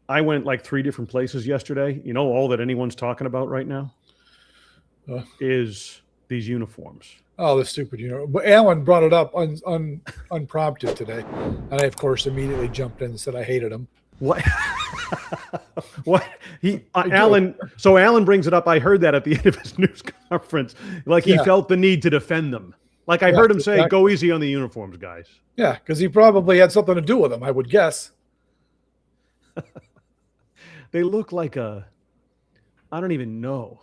I went like 3 different places yesterday. You know, all that anyone's talking about right now is these uniforms. Oh, the stupid uniform. But Alan brought it up unprompted today. And I, of course, immediately jumped in and said I hated him. What? What? Alan. So Alan brings it up. I heard that at the end of his news conference. Like he felt the need to defend them. Like I heard him say, "Go easy on the uniforms, guys." Yeah, because he probably had something to do with them, I would guess. They look like I don't even know.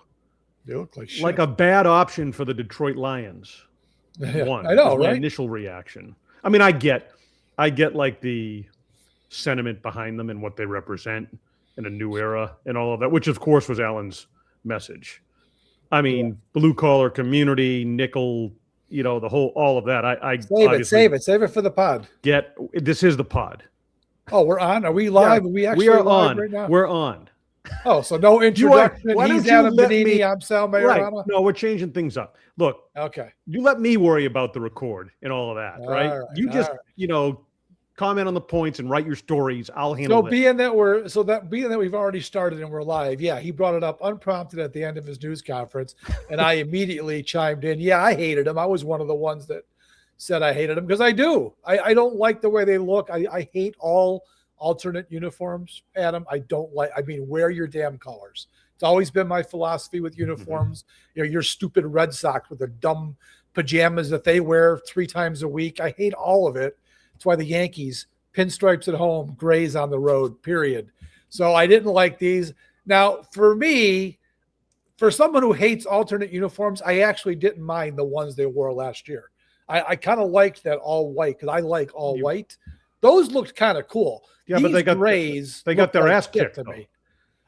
They look like shit. Like a bad option for the Detroit Lions. Yeah, One. I know, my right? initial reaction. I mean, I get like the sentiment behind them and what they represent in a new era and all of that, which of course was Alan's message. I mean, blue collar community, nickel, you know, all of that. I save it for the pod. This is the pod. Oh, we're on. Are we live? Yeah, we are on right now? We're on. Oh, so no introduction. He's Adam Benini. I'm Sal Mayorana. Right. No, we're changing things up. Look. Okay. You let me worry about the record and all of that, right? You just, comment on the points and write your stories. I'll handle it. Being that we've already started and we're live, he brought it up unprompted at the end of his news conference, and I immediately chimed in. Yeah, I hated him. I was one of the ones that said I hated him because I do. I don't like the way they look. I hate all alternate uniforms, Adam. Wear your damn colors. It's always been my philosophy with uniforms. Mm-hmm. Your stupid Red Sox with the dumb pajamas that they wear 3 times a week. I hate all of it. That's why the Yankees, pinstripes at home, grays on the road, period. So I didn't like these. Now, for me, for someone who hates alternate uniforms, I actually didn't mind the ones they wore last year. I kind of liked that all white because I like all white. Those looked kind of cool. Yeah, but they got their ass kicked to me.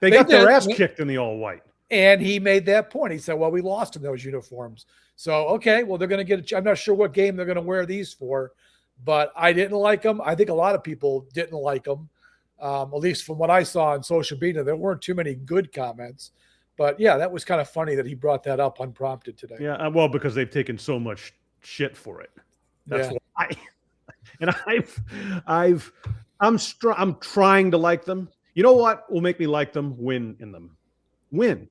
They got their ass kicked in the all white. And he made that point. He said, well, we lost in those uniforms. So, okay, well, they're going to get I'm not sure what game they're going to wear these for, but I didn't like them. I think a lot of people didn't like them, at least from what I saw on social media. There weren't too many good comments. But, yeah, that was kind of funny that he brought that up unprompted today. Yeah, well, because they've taken so much shit for it. That's why. And I'm trying to like them. You know what will make me like them? Win in them. Win.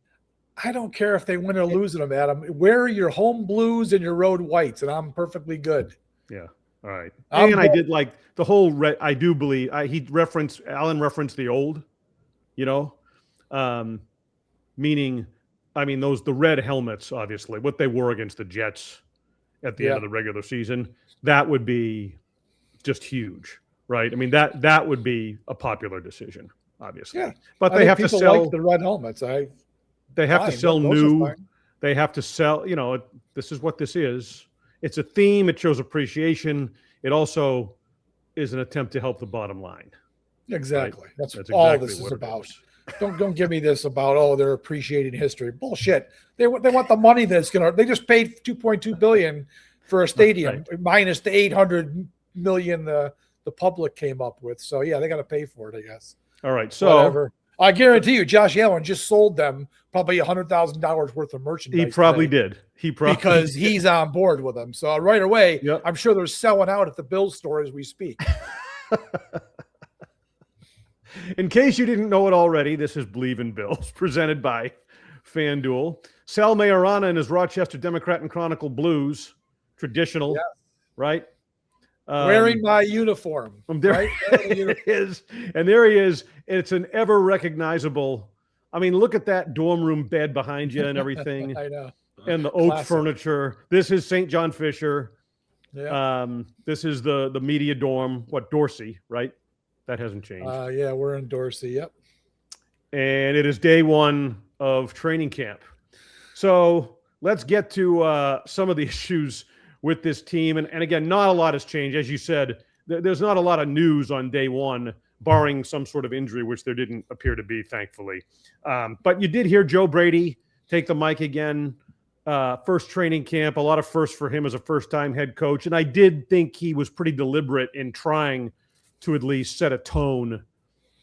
I don't care if they win or lose in them, Adam. Wear your home blues and your road whites, and I'm perfectly good. Yeah. All right. And I did like the whole red. I do believe Alan referenced the old, meaning, the red helmets, obviously, what they wore against the Jets at the end of the regular season, that would be just huge, right? I mean, that would be a popular decision, obviously. Yeah. But they have to sell like the red helmets. They have to sell new. They have to sell, this is what this is. It's a theme. It shows appreciation. It also is an attempt to help the bottom line. Exactly. Right? That's all exactly this is about. Don't give me this about, they're appreciating history. Bullshit. They want the money that's they just paid $2.2 billion for a stadium, minus the $800 million the public came up with. So yeah, they got to pay for it, I guess. All right. So whatever. I guarantee you, Josh Allen just sold them probably $100,000 worth of merchandise. He probably did. Because he's on board with them. So right away, I'm sure they're selling out at the Bills store as we speak. In case you didn't know it already, this is Believe in Bills, presented by FanDuel. Sal Mayorana and his Rochester Democrat and Chronicle Blues, traditional, right? Wearing my uniform. There it is. And there he is. It's an ever recognizable. Look at that dorm room bed behind you and everything. I know. And the oak furniture. This is St. John Fisher. Yeah. This is the media dorm. Dorsey, right? That hasn't changed. Yeah, we're in Dorsey. Yep. And it is day 1 of training camp. So let's get to some of the issues with this team. And again, not a lot has changed. As you said, there's not a lot of news on day 1, barring some sort of injury, which there didn't appear to be, thankfully. But you did hear Joe Brady take the mic again. First training camp, a lot of firsts for him as a first-time head coach. And I did think he was pretty deliberate in trying to at least set a tone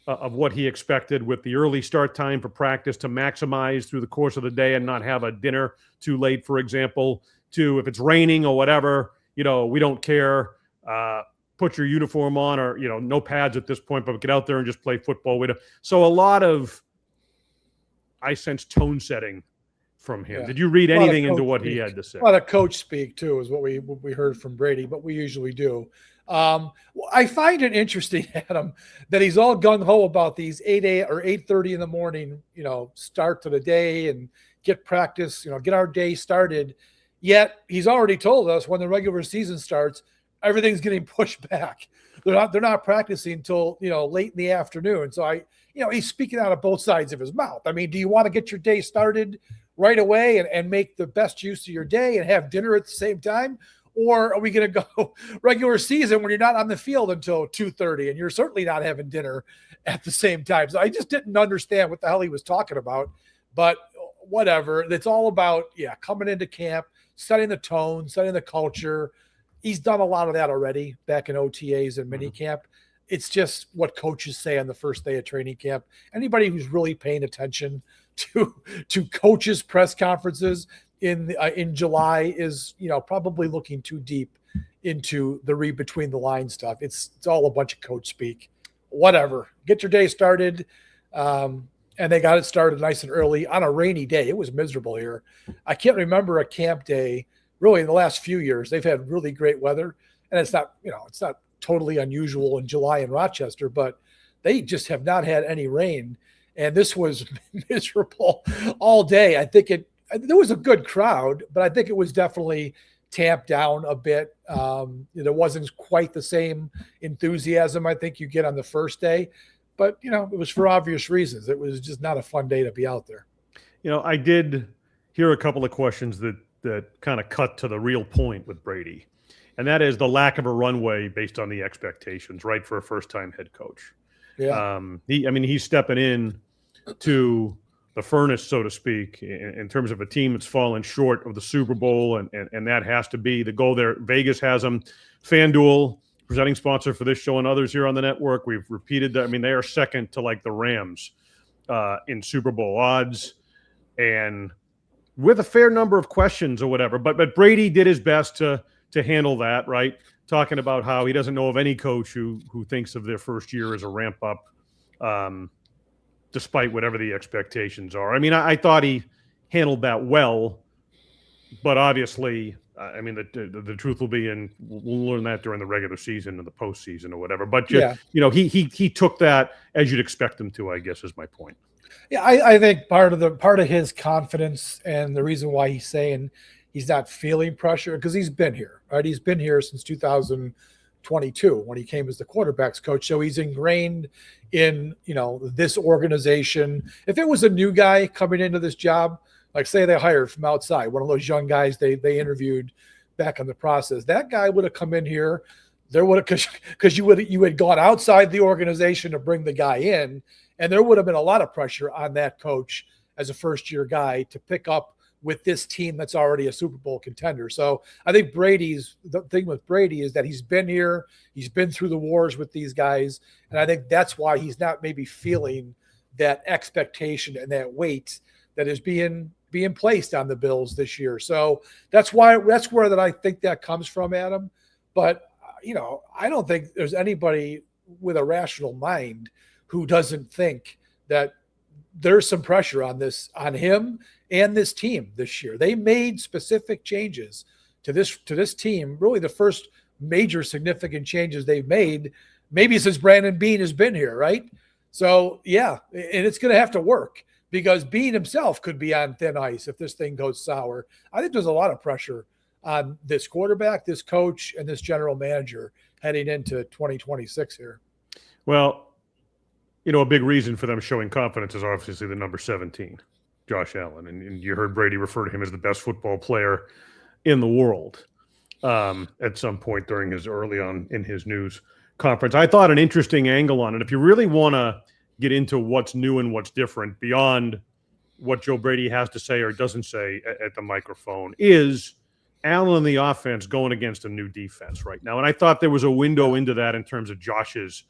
of what he expected with the early start time for practice to maximize through the course of the day and not have a dinner too late, for example, to if it's raining or whatever, we don't care. put your uniform on, or, no pads at this point, but get out there and just play football. So a lot of, I sense, tone setting from him. Yeah. Did you read anything into what he had to say? A lot of coach speak too is what we heard from Brady, but we usually do. I find it interesting, Adam, that he's all gung ho about these 8 or 8:30 in the morning, start to the day and get practice, get our day started. Yet he's already told us when the regular season starts, everything's getting pushed back. They're not practicing until late in the afternoon. So he's speaking out of both sides of his mouth. I mean, do you want to get your day started right away and make the best use of your day and have dinner at the same time? Or are we going to go regular season when you're not on the field until 2:30 and you're certainly not having dinner at the same time? So I just didn't understand what the hell he was talking about, but whatever. It's all about, coming into camp, setting the tone, setting the culture. He's done a lot of that already back in OTAs and mini camp. It's just what coaches say on the first day of training camp. Anybody who's really paying attention to coaches' press conferences in July is probably looking too deep into the read between the lines stuff. It's all a bunch of coach speak. Whatever. Get your day started. And they got it started nice and early on a rainy day. It was miserable here. I can't remember a camp day really in the last few years. They've had really great weather, and it's not totally unusual in July in Rochester, but they just have not had any rain. And this was miserable all day. I think there was a good crowd, but I think it was definitely tamped down a bit. There wasn't quite the same enthusiasm I think you get on the first day, but it was for obvious reasons. It was just not a fun day to be out there. I did hear a couple of questions that kind of cut to the real point with Brady, and that is the lack of a runway based on the expectations, right, for a first-time head coach. Yeah. He's stepping in to the furnace, so to speak, in terms of a team that's fallen short of the Super Bowl, and that has to be the goal there. Vegas has them. FanDuel, presenting sponsor for this show and others here on the network, we've repeated that. They are second to like the Rams in Super Bowl odds, and with a fair number of questions or whatever. But Brady did his best to handle that, right? Talking about how he doesn't know of any coach who thinks of their first year as a ramp up, despite whatever the expectations are. I thought he handled that well, but obviously, the truth will be, and we'll learn that during the regular season and the postseason or whatever. But he took that as you'd expect him to, I guess, is my point. Yeah, I think part of his confidence and the reason why he's saying he's not feeling pressure, because he's been here, right? He's been here since 2022 when he came as the quarterbacks coach. So he's ingrained in, this organization. If it was a new guy coming into this job, like say they hired from outside, one of those young guys they interviewed back in the process, that guy would have come in here. There would have, because you had gone outside the organization to bring the guy in, and there would have been a lot of pressure on that coach as a first-year guy to pick up with this team that's already a Super Bowl contender. So I think the thing with Brady is that he's been here, he's been through the wars with these guys, and I think that's why he's not maybe feeling that expectation and that weight that is being placed on the Bills this year. So that's where that I think that comes from, Adam. But I don't think there's anybody with a rational mind who doesn't think that there's some pressure on him and this team this year. They made specific changes to this team, really the first major significant changes they've made, maybe since Brandon Beane has been here, right? So, yeah, and it's going to have to work because Beane himself could be on thin ice if this thing goes sour. I think there's a lot of pressure on this quarterback, this coach, and this general manager heading into 2026 here. Well, a big reason for them showing confidence is obviously the number 17, Josh Allen. And you heard Brady refer to him as the best football player in the world at some point during his early on in his news conference. I thought an interesting angle on it, if you really want to get into what's new and what's different beyond what Joe Brady has to say or doesn't say at the microphone, is Allen and the offense going against a new defense right now. And I thought there was a window into that in terms of Josh's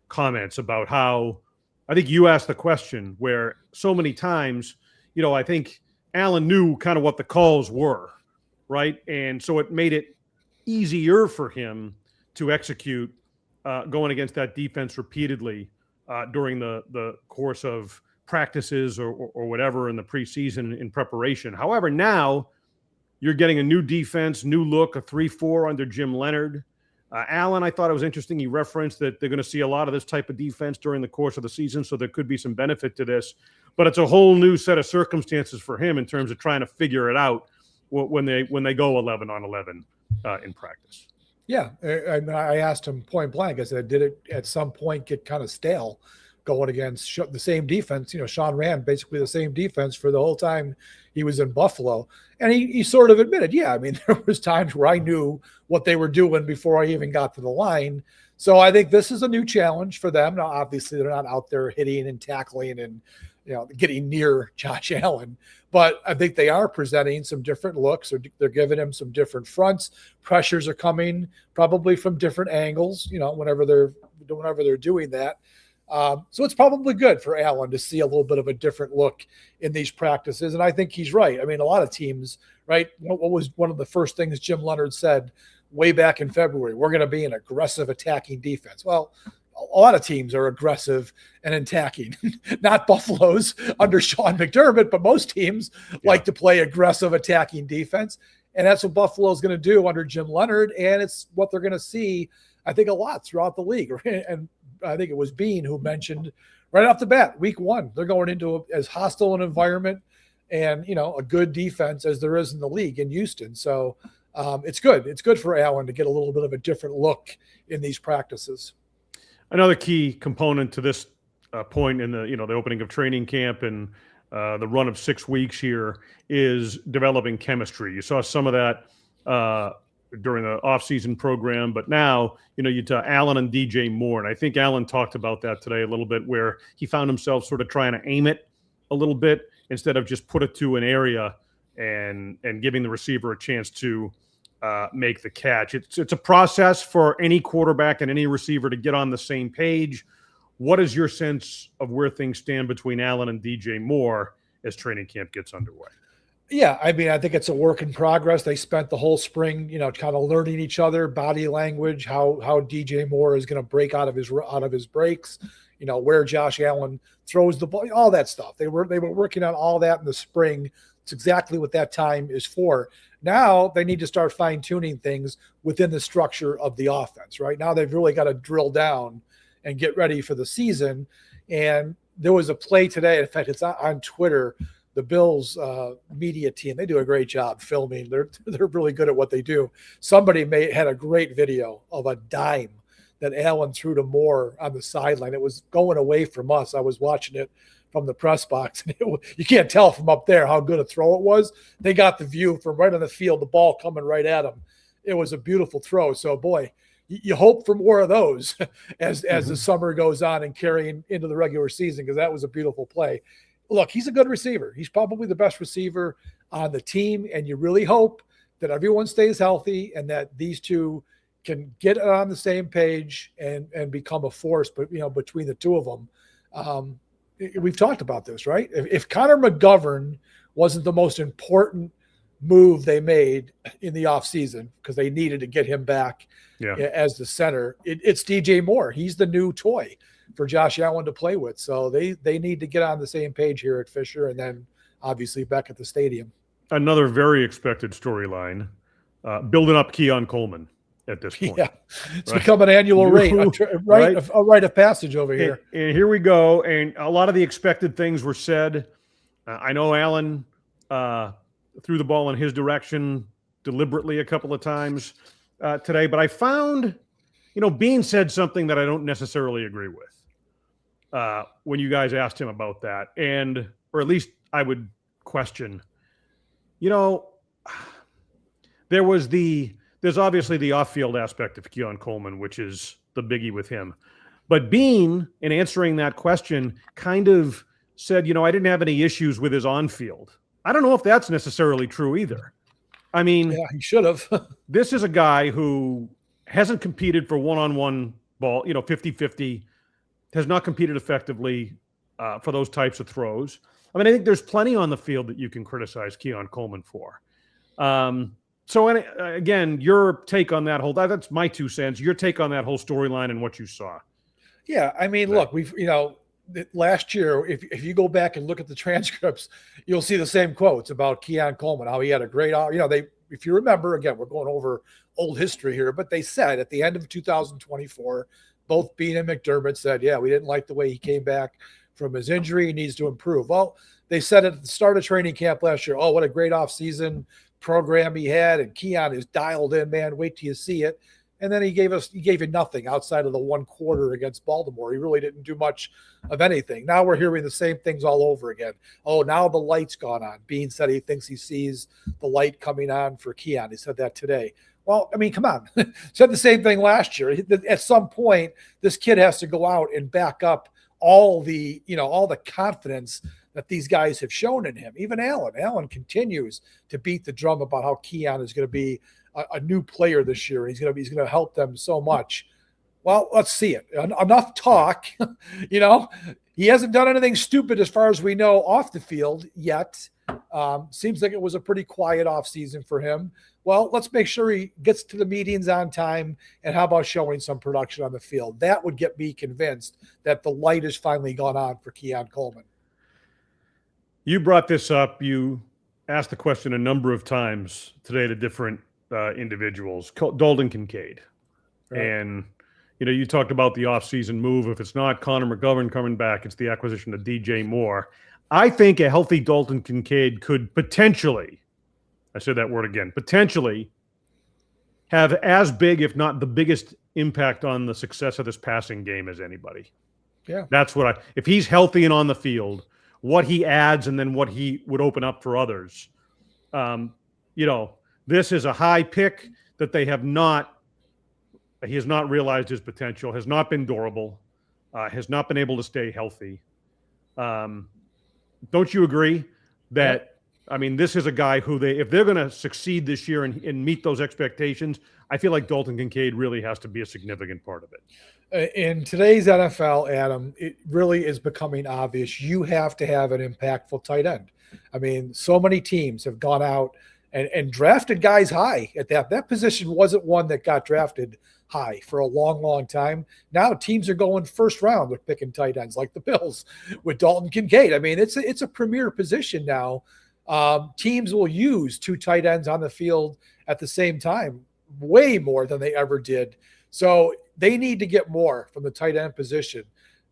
comments about how, I think you asked the question where so many times, I think Allen knew kind of what the calls were, right? And so it made it easier for him to execute going against that defense repeatedly during the course of practices or whatever in the preseason in preparation. However, now you're getting a new defense, new look, a 3-4 under Jim Leonard. Allen, I thought it was interesting. He referenced that they're going to see a lot of this type of defense during the course of the season, so there could be some benefit to this. But it's a whole new set of circumstances for him in terms of trying to figure it out when they go 11 on 11 in practice. Yeah, I asked him point blank. I said, did it at some point get kind of stale going against the same defense? You know, Sean ran basically the same defense for the whole time he was in Buffalo. And he sort of admitted, yeah, I mean, there was times where I knew what they were doing before I even got to the line. So I think this is a new challenge for them. Now, obviously, they're not out there hitting and tackling and, you know, getting near Josh Allen, but I think they are presenting some different looks, or they're giving him some different fronts. Pressures are coming probably from different angles, you know, whenever they're doing that. So it's probably good for Allen to see a little bit of a different look in these practices. And I think he's right. I mean, a lot of teams, right? What was one of the first things Jim Leonard said way back in February? We're going to be an aggressive attacking defense. Well, a lot of teams are aggressive and attacking, not Buffalo's under Sean McDermott, but most teams like to play aggressive attacking defense. And that's what Buffalo is going to do under Jim Leonard. And it's what they're going to see, I think, a lot throughout the league. And I think it was Bean who mentioned right off the bat, week one, they're going into as hostile an environment and, you know, a good defense as there is in the league in Houston. So it's good. It's good for Allen to get a little bit of a different look in these practices. Another key component to this point in the opening of training camp and the run of 6 weeks here is developing chemistry. You saw some of that during the offseason program, but now, you know, you tell Allen and DJ Moore, and I think Allen talked about that today a little bit, where he found himself sort of trying to aim it a little bit instead of just put it to an area and giving the receiver a chance to make the catch. It's a process for any quarterback and any receiver to get on the same page. What is your sense of where things stand between Allen and DJ Moore as training camp gets underway? Yeah, I mean, I think it's a work in progress. They spent the whole spring, you know, kind of learning each other, body language, how DJ Moore is going to break out of his breaks, you know, where Josh Allen throws the ball, all that stuff. They were working on all that in the spring. It's exactly what that time is for. Now they need to start fine-tuning things within the structure of the offense, right? Now they've really got to drill down and get ready for the season. And there was a play today. In fact, it's on Twitter. The Bills media team, they do a great job filming. They're really good at what they do. Somebody had a great video of a dime that Allen threw to Moore on the sideline. It was going away from us. I was watching it from the press box. And you can't tell from up there how good a throw it was. They got the view from right on the field, the ball coming right at them. It was a beautiful throw. So, boy, you hope for more of those as the summer goes on and carrying into the regular season, because that was a beautiful play. Look, he's a good receiver. He's probably the best receiver on the team, and you really hope that everyone stays healthy and that these two can get on the same page and become a force, but, you know, between the two of them. We've talked about this, right? If Connor McGovern wasn't the most important move they made in the offseason because they needed to get him back as the center, it's DJ Moore. He's the new toy for Josh Allen to play with. So they need to get on the same page here at Fisher and then obviously back at the stadium. Another very expected storyline, building up Keon Coleman at this point. Yeah, it's become an annual rate, a rite of passage over here. And here we go. And a lot of the expected things were said. I know Allen threw the ball in his direction deliberately a couple of times today, but I found, you know, Bean said something that I don't necessarily agree with when you guys asked him about that. Or at least I would question, you know, there's obviously the off-field aspect of Keon Coleman, which is the biggie with him. But Bean, in answering that question, kind of said, you know, I didn't have any issues with his on-field. I don't know if that's necessarily true either. I mean, yeah, he should have. This is a guy who hasn't competed for one-on-one ball, you know, 50-50, has not competed effectively for those types of throws. I mean, I think there's plenty on the field that you can criticize Keon Coleman for. So again, your take on that that's my 2 cents. Your take on that whole storyline and what you saw. Yeah, I mean, look, last year, if you go back and look at the transcripts, you'll see the same quotes about Keon Coleman, how he had a great, if you remember, again, we're going over old history here, but they said at the end of 2024, both Bean and McDermott said, yeah, we didn't like the way he came back from his injury. He needs to improve. Well, they said at the start of training camp last year, oh, what a great offseason program he had. And Keon is dialed in, man. Wait till you see it. And then he gave you nothing outside of the one quarter against Baltimore. He really didn't do much of anything. Now we're hearing the same things all over again. Oh, now the light's gone on. Bean said he thinks he sees the light coming on for Keon. He said that today. Well, I mean, come on. Said the same thing last year. At some point, this kid has to go out and back up all the confidence that these guys have shown in him. Even Allen continues to beat the drum about how Keon is going to be a new player this year. He's going to help them so much. Well, let's see it. Enough talk. He hasn't done anything stupid as far as we know off the field yet. Seems like it was a pretty quiet offseason for him. Well, let's make sure he gets to the meetings on time, and how about showing some production on the field? That would get me convinced that the light has finally gone on for Keon Coleman. You brought this up. You asked the question a number of times today to different individuals. Dalton Kincaid. Right. And, you talked about the offseason move. If it's not Connor McGovern coming back, it's the acquisition of DJ Moore. I think a healthy Dalton Kincaid could potentially, I said that word again, potentially have as big, if not the biggest impact on the success of this passing game as anybody. Yeah. That's what if he's healthy and on the field, what he adds and then what he would open up for others. This is a high pick that he has not realized his potential, has not been durable, has not been able to stay healthy. Don't you agree that, this is a guy who if they're going to succeed this year and meet those expectations, I feel like Dalton Kincaid really has to be a significant part of it. In today's NFL, Adam, it really is becoming obvious. You have to have an impactful tight end. So many teams have gone out and drafted guys high at that position. Wasn't one that got drafted high for a long, long time. Now teams are going first round. They're picking tight ends like the Bills with Dalton Kincaid. It's a premier position now. Teams will use 2 tight ends on the field at the same time, way more than they ever did. So they need to get more from the tight end position.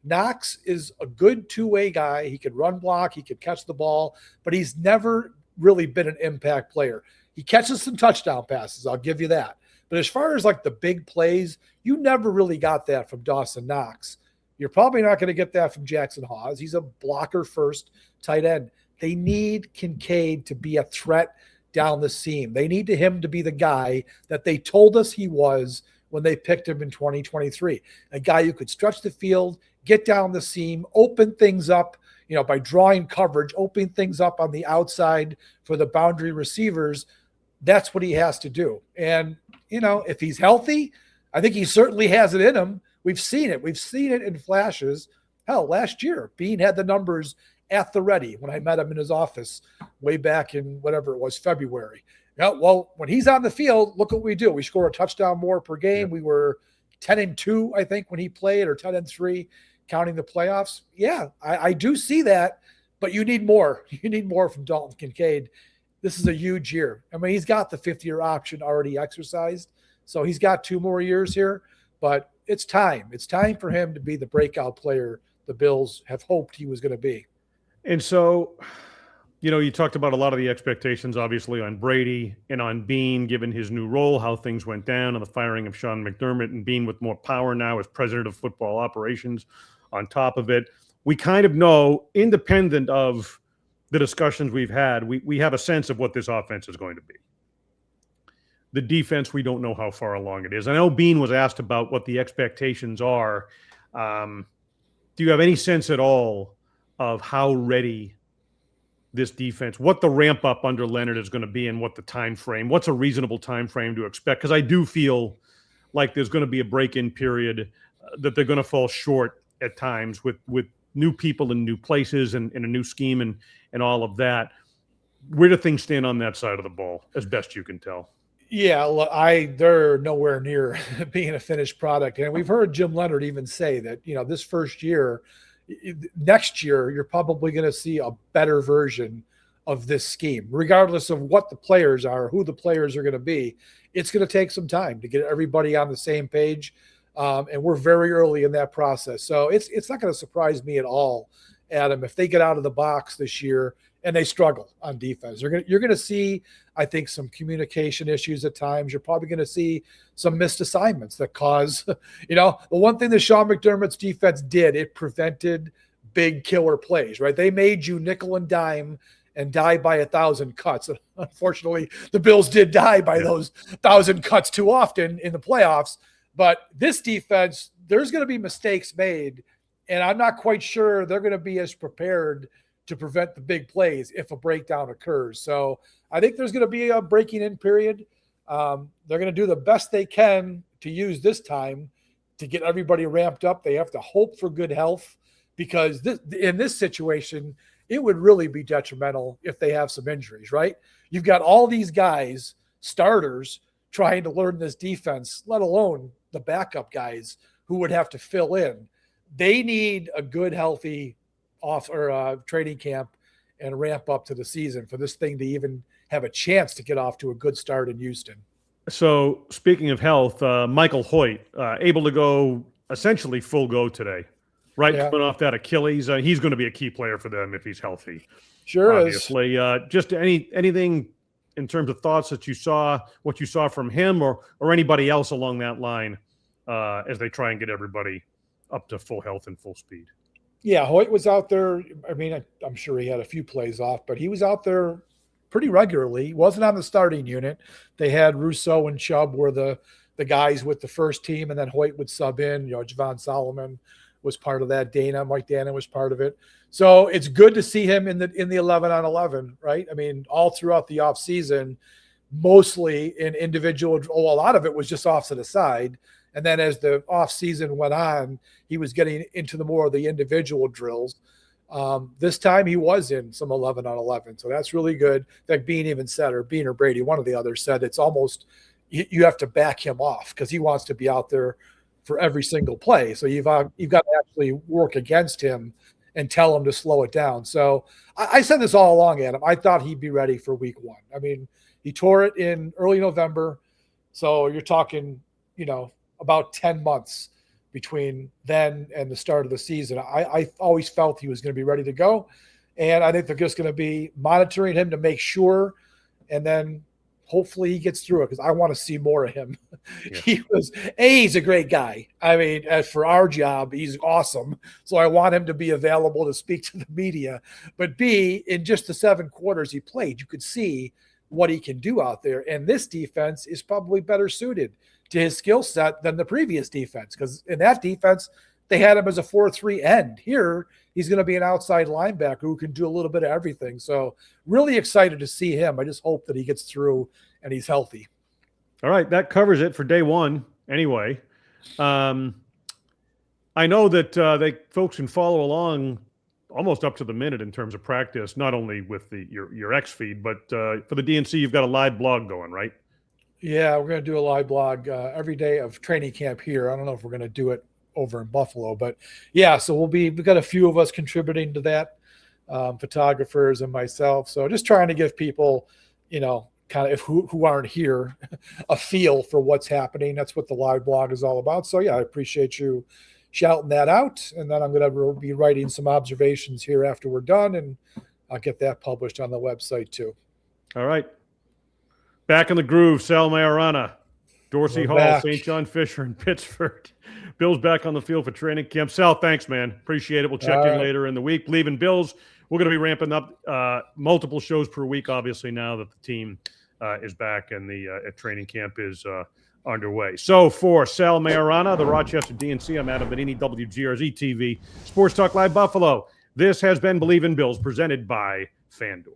Knox is a good 2-way guy. He can run block. He can catch the ball, but he's never really been an impact player. He catches some touchdown passes. I'll give you that. But as far as like the big plays, you never really got that from Dawson Knox. You're probably not going to get that from Jackson Hawes. He's a blocker first tight end. They need Kincaid to be a threat down the seam. They need him to be the guy that they told us he was when they picked him in 2023. A guy who could stretch the field, get down the seam, open things up, by drawing coverage, opening things up on the outside for the boundary receivers. That's what he has to do. And, if he's healthy, I think he certainly has it in him. We've seen it. We've seen it in flashes. Hell, last year, Bean had the numbers at the ready when I met him in his office way back in whatever it was, February. Well, when he's on the field, look what we do. We score a touchdown more per game. Yeah. We were 10-2, I think, when he played, or 10-3, counting the playoffs. Yeah, I do see that, but you need more. You need more from Dalton Kincaid. This is a huge year. He's got the 5th-year option already exercised, so he's got 2 more years here, but it's time. It's time for him to be the breakout player the Bills have hoped he was going to be. And so, you talked about a lot of the expectations, obviously, on Brady and on Bean, given his new role, how things went down, and the firing of Sean McDermott, and Bean with more power now as president of football operations on top of it. We kind of know, independent of the discussions we've had, we have a sense of what this offense is going to be. The defense, we don't know how far along it is. I know Bean was asked about what the expectations are. Do you have any sense at all of how ready this defense, what the ramp up under Leonard is going to be, and what the time frame, what's a reasonable time frame to expect? Because I do feel like there's going to be a break-in period that they're going to fall short at times with new people in new places and in a new scheme and all of that. Where do things stand on that side of the ball, as best you can tell? Yeah, they're nowhere near being a finished product. And we've heard Jim Leonard even say that, this first year, next year, you're probably going to see a better version of this scheme, regardless of what the players are, who the players are going to be. It's going to take some time to get everybody on the same page. And we're very early in that process. So it's not going to surprise me at all, Adam, if they get out of the box this year and they struggle on defense. You're going to see, I think, some communication issues at times. You're probably going to see some missed assignments that cause, the one thing that Sean McDermott's defense did, it prevented big killer plays, right? They made you nickel and dime and die by 1,000 cuts. Unfortunately, the Bills did die by those 1,000 cuts too often in the playoffs. But this defense, there's going to be mistakes made, and I'm not quite sure they're going to be as prepared to prevent the big plays if a breakdown occurs. So I think there's going to be a breaking in period. They're going to do the best they can to use this time to get everybody ramped up. They have to hope for good health, because in this situation, it would really be detrimental if they have some injuries, right? You've got all these guys, starters, trying to learn this defense, let alone the backup guys who would have to fill in. They need a good, healthy training camp and ramp up to the season for this thing to even have a chance to get off to a good start in Houston. So speaking of health, Michael Hoyt, able to go essentially full go today, right? Yeah. Coming off that Achilles. He's going to be a key player for them if he's healthy. Sure obviously. is. Just anything in terms of thoughts that you saw, what you saw from him or anybody else along that line as they try and get everybody up to full health and full speed. Yeah, Hoyt was out there. I mean, I'm sure he had a few plays off, but he was out there pretty regularly. He wasn't on the starting unit. They had Rousseau and Chubb were the guys with the first team, and then Hoyt would sub in. Javon Solomon was part of that. Mike Dana was part of it. So it's good to see him in the 11-on-11, right? I mean, all throughout the offseason, mostly in individual. A lot of it was just off to the side. And then as the offseason went on, he was getting into the more of the individual drills. This time he was in some 11-on-11. So that's really good. In fact, Bean even said, or Bean or Brady, one of the others said, it's almost you have to back him off because he wants to be out there for every single play. So you've got to actually work against him and tell him to slow it down. So I said this all along, Adam. I thought he'd be ready for week 1. I mean, he tore it in early November. So you're talking, about 10 months between then and the start of the season. I always felt he was going to be ready to go. And I think they're just going to be monitoring him to make sure. And then hopefully he gets through it because I want to see more of him. Yeah. He's a great guy. I mean, for our job, he's awesome. So I want him to be available to speak to the media. But B, in just the 7 quarters he played, you could see what he can do out there. And this defense is probably better suited to his skill set than the previous defense, because in that defense, they had him as a 4-3 end. Here, he's going to be an outside linebacker who can do a little bit of everything. So really excited to see him. I just hope that he gets through and he's healthy. All right, that covers it for day 1 anyway. I know that folks can follow along almost up to the minute in terms of practice, not only with your X feed, but for the DNC, you've got a live blog going, right? Yeah, we're going to do a live blog every day of training camp here. I don't know if we're going to do it over in Buffalo, but yeah, so we've got a few of us contributing to that, photographers and myself. So just trying to give people, kind of who aren't here a feel for what's happening. That's what the live blog is all about. So yeah, I appreciate you shouting that out. And then I'm going to be writing some observations here after we're done, and I'll get that published on the website too. All right. Back in the groove, Sal Majorana, Dorsey Hall, St. John Fisher, and Pittsford. Bill's back on the field for training camp. Sal, thanks, man. Appreciate it. We'll check in later in the week. Leaving Bills, we're going to be ramping up multiple shows per week, obviously, now that the team is back and the training camp is underway. So for Sal Majorana, the Rochester DNC, I'm Adam Benini, WGRZ TV, Sports Talk Live Buffalo. This has been Believe in Bills, presented by FanDuel.